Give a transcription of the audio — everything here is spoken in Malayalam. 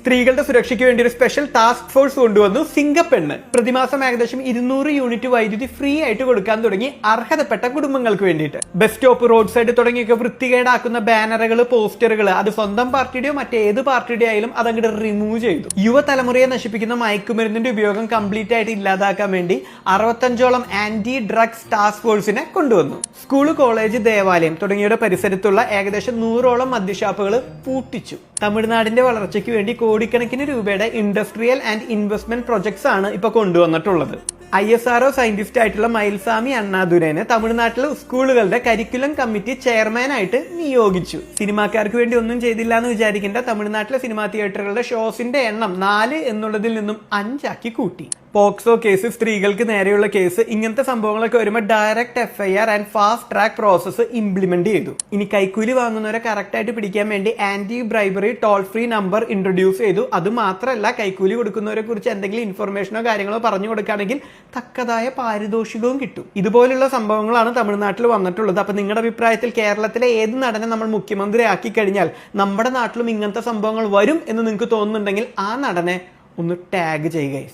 സ്ത്രീകളുടെ സുരക്ഷയ്ക്ക് വേണ്ടി ഒരു സ്പെഷ്യൽ ടാസ്ക് ഫോഴ്സ് കൊണ്ടുവന്നു സിംഗപ്പെണ്ണ്. പ്രതിമാസം ഏകദേശം 200 യൂണിറ്റ് വൈദ്യുതി ഫ്രീ ആയിട്ട് കൊടുക്കാൻ തുടങ്ങി അർഹതപ്പെട്ട കുടുംബങ്ങൾക്ക് വേണ്ടിയിട്ട്. ബസ് സ്റ്റോപ്പ്, റോഡ് സൈഡ് തുടങ്ങിയൊക്കെ വൃത്തികേടാക്കുന്ന ബാനറുകൾ, പോസ്റ്ററുകൾ അത് സ്വന്തം പാർട്ടിയുടെയോ മറ്റേത് പാർട്ടിയുടെ ആയാലും അതങ്ങോട്ട് റിമൂവ് ചെയ്തു. യുവതലമുറയെ നശിപ്പിക്കുന്ന മയക്കുമരുന്നിന്റെ ഉപയോഗം കംപ്ലീറ്റ് ആയിട്ട് ഇല്ലാതാക്കാൻ വേണ്ടി 65ഓളം ആന്റി ഡ്രഗ്സ് ടാസ്ക് ഫോഴ്സിനെ കൊണ്ടുവന്നു. സ്കൂള്, കോളേജ്, ദേവാലയം തുടങ്ങിയവയുടെ പരിസരത്തുള്ള ഏകദേശം 100ഓളം മദ്യഷാപ്പുകൾ പൂട്ടിച്ചു. തമിഴ്നാടിന്റെ വളർച്ചയ്ക്ക് വേണ്ടി കോടിക്കണക്കിന് രൂപയുടെ ഇൻഡസ്ട്രിയൽ ആൻഡ് ഇൻവെസ്റ്റ്മെന്റ് പ്രൊജക്ട്സ് ആണ് ഇപ്പൊ കൊണ്ടുവന്നിട്ടുള്ളത്. ISRO സയന്റിസ്റ്റ് ആയിട്ടുള്ള മയിൽസ്വാമി അണ്ണാദുരനെ തമിഴ്നാട്ടിലെ സ്കൂളുകളുടെ കരിക്കുലം കമ്മിറ്റി ചെയർമാൻ ആയിട്ട് നിയോഗിച്ചു. സിനിമാക്കാർക്ക് വേണ്ടി ഒന്നും ചെയ്തില്ല എന്ന് വിചാരിക്കേണ്ട, തമിഴ്നാട്ടിലെ സിനിമാ തിയേറ്ററുകളുടെ ഷോസിന്റെ എണ്ണം 4 എന്നുള്ളതിൽ നിന്നും 5 ആക്കി കൂട്ടി. പോക്സോ കേസ്, സ്ത്രീകൾക്ക് നേരെയുള്ള കേസ്, ഇങ്ങനത്തെ സംഭവങ്ങളൊക്കെ വരുമ്പോൾ direct FIR and fast track process implement ചെയ്തു. ഇനി കൈക്കൂലി വാങ്ങുന്നവരെ കറക്റ്റ് ആയിട്ട് പിടിക്കാൻ വേണ്ടി anti bribery toll free number introduce ചെയ്തു. അത് മാത്രമല്ല, കൈക്കൂലി കൊടുക്കുന്നവരെ കുറിച്ച് എന്തെങ്കിലും ഇൻഫർമേഷനോ കാര്യങ്ങളോ പറഞ്ഞു കൊടുക്കുകയാണെങ്കിൽ തക്കതായ പാരിതോഷികവും കിട്ടും. ഇതുപോലുള്ള സംഭവങ്ങളാണ് തമിഴ്നാട്ടിൽ വന്നിട്ടുള്ളത്. അപ്പൊ നിങ്ങളുടെ അഭിപ്രായത്തിൽ കേരളത്തിലെ ഏത് നടനെ നമ്മൾ മുഖ്യമന്ത്രി ആക്കി കഴിഞ്ഞാൽ നമ്മുടെ നാട്ടിലും ഇങ്ങനത്തെ സംഭവങ്ങൾ വരും എന്ന് നിങ്ങൾക്ക് തോന്നുന്നുണ്ടെങ്കിൽ ആ നടനെ ഒന്ന് ടാഗ് ചെയ്യുക.